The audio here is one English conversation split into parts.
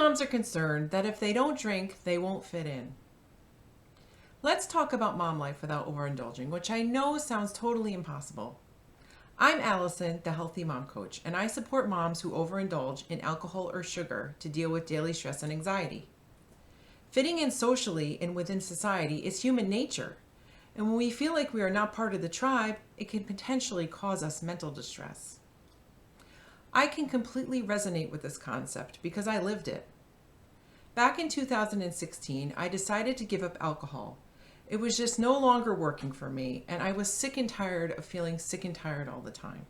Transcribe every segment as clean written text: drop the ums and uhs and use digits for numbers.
moms are concerned that if they don't drink, they won't fit in. Let's talk about mom life without overindulging, which I know sounds totally impossible. I'm Allison, the Healthy Mom Coach, and I support moms who overindulge in alcohol or sugar to deal with daily stress and anxiety. Fitting in socially and within society is human nature, and when we feel like we are not part of the tribe, it can potentially cause us mental distress. I can completely resonate with this concept because I lived it. Back in 2016, I decided to give up alcohol. It was just no longer working for me, and I was sick and tired of feeling sick and tired all the time.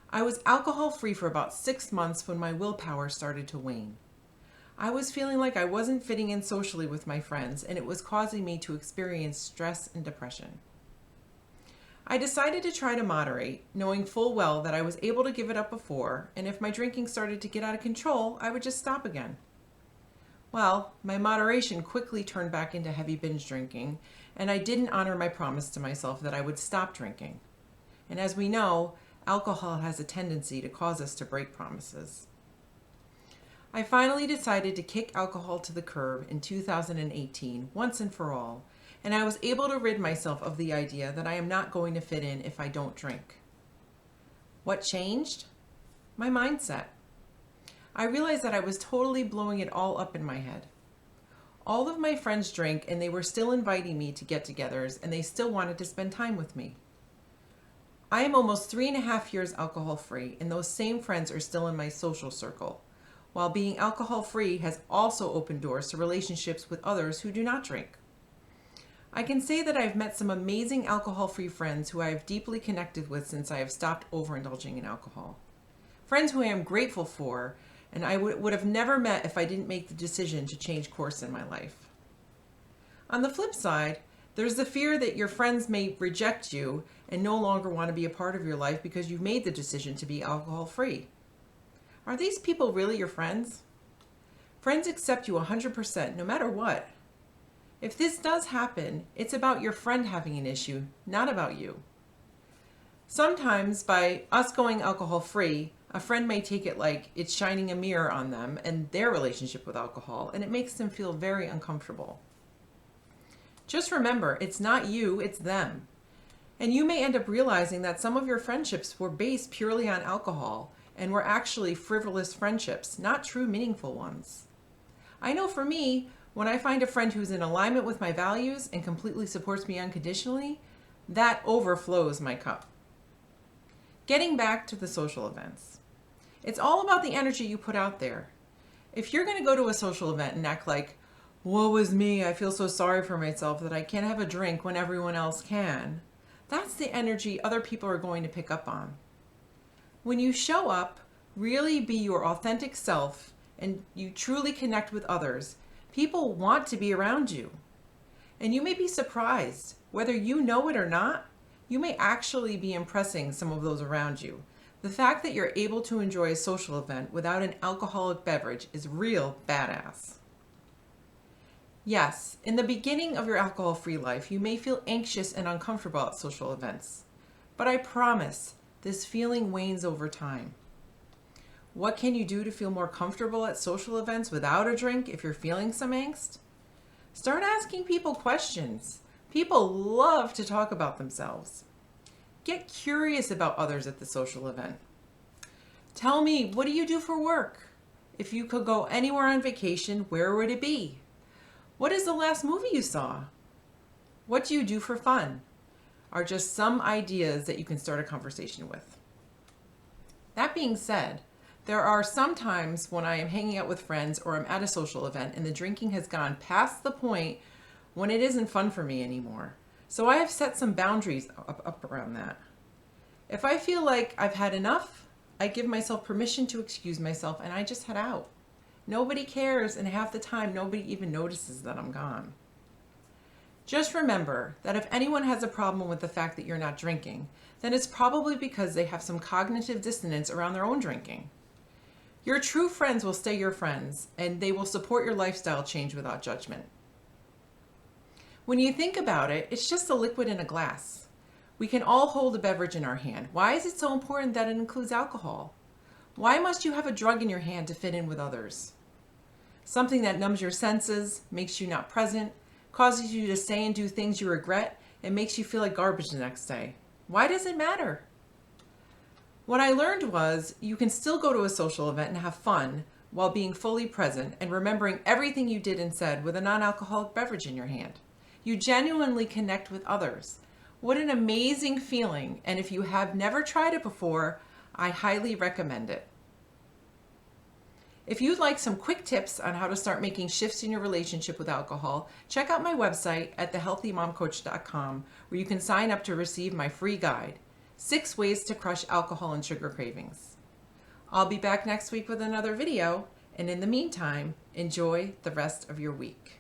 I was alcohol-free for about 6 months when my willpower started to wane. I was feeling like I wasn't fitting in socially with my friends, and it was causing me to experience stress and depression. I decided to try to moderate, knowing full well that I was able to give it up before, and if my drinking started to get out of control, I would just stop again. Well, my moderation quickly turned back into heavy binge drinking, and I didn't honor my promise to myself that I would stop drinking. And as we know, alcohol has a tendency to cause us to break promises. I finally decided to kick alcohol to the curb in 2018, once and for all, and I was able to rid myself of the idea that I am not going to fit in if I don't drink. What changed? My mindset. I realized that I was totally blowing it all up in my head. All of my friends drank and they were still inviting me to get-togethers and they still wanted to spend time with me. I am almost 3.5 years alcohol-free and those same friends are still in my social circle, while being alcohol-free has also opened doors to relationships with others who do not drink. I can say that I've met some amazing alcohol-free friends who I have deeply connected with since I have stopped overindulging in alcohol. Friends who I am grateful for, and I would have never met if I didn't make the decision to change course in my life. On the flip side, there's the fear that your friends may reject you and no longer want to be a part of your life because you've made the decision to be alcohol-free. Are these people really your friends? Friends accept you 100% no matter what. If this does happen, it's about your friend having an issue, not about you. Sometimes by us going alcohol-free, a friend may take it like it's shining a mirror on them and their relationship with alcohol, and it makes them feel very uncomfortable. Just remember, it's not you, it's them. And you may end up realizing that some of your friendships were based purely on alcohol and were actually frivolous friendships, not true meaningful ones. I know for me, when I find a friend who's in alignment with my values and completely supports me unconditionally, that overflows my cup. Getting back to the social events. It's all about the energy you put out there. If you're going to go to a social event and act like, woe is me, I feel so sorry for myself that I can't have a drink when everyone else can, that's the energy other people are going to pick up on. When you show up, really be your authentic self, and you truly connect with others, people want to be around you. And you may be surprised, whether you know it or not, you may actually be impressing some of those around you. The fact that you're able to enjoy a social event without an alcoholic beverage is real badass. Yes, in the beginning of your alcohol-free life, you may feel anxious and uncomfortable at social events. But I promise, this feeling wanes over time. What can you do to feel more comfortable at social events without a drink if you're feeling some angst? Start asking people questions. People love to talk about themselves. Get curious about others at the social event. Tell me, what do you do for work? If you could go anywhere on vacation, where would it be? What is the last movie you saw? What do you do for fun? Are just some ideas that you can start a conversation with. That being said, there are some times when I am hanging out with friends or I'm at a social event and the drinking has gone past the point when it isn't fun for me anymore. So I have set some boundaries up around that. If I feel like I've had enough, I give myself permission to excuse myself and I just head out. Nobody cares, and half the time nobody even notices that I'm gone. Just remember that if anyone has a problem with the fact that you're not drinking, then it's probably because they have some cognitive dissonance around their own drinking. Your true friends will stay your friends, and they will support your lifestyle change without judgment. When you think about it, it's just a liquid in a glass. We can all hold a beverage in our hand. Why is it so important that it includes alcohol? Why must you have a drug in your hand to fit in with others? something that numbs your senses, makes you not present, causes you to say and do things you regret, and makes you feel like garbage the next day. Why does it matter? What I learned was you can still go to a social event and have fun while being fully present and remembering everything you did and said with a non-alcoholic beverage in your hand. You genuinely connect with others. What an amazing feeling, and if you have never tried it before, I highly recommend it. If you'd like some quick tips on how to start making shifts in your relationship with alcohol, check out my website at thehealthymomcoach.com, where you can sign up to receive my free guide, 6 Ways to Crush Alcohol and Sugar Cravings. I'll be back next week with another video, and in the meantime, enjoy the rest of your week.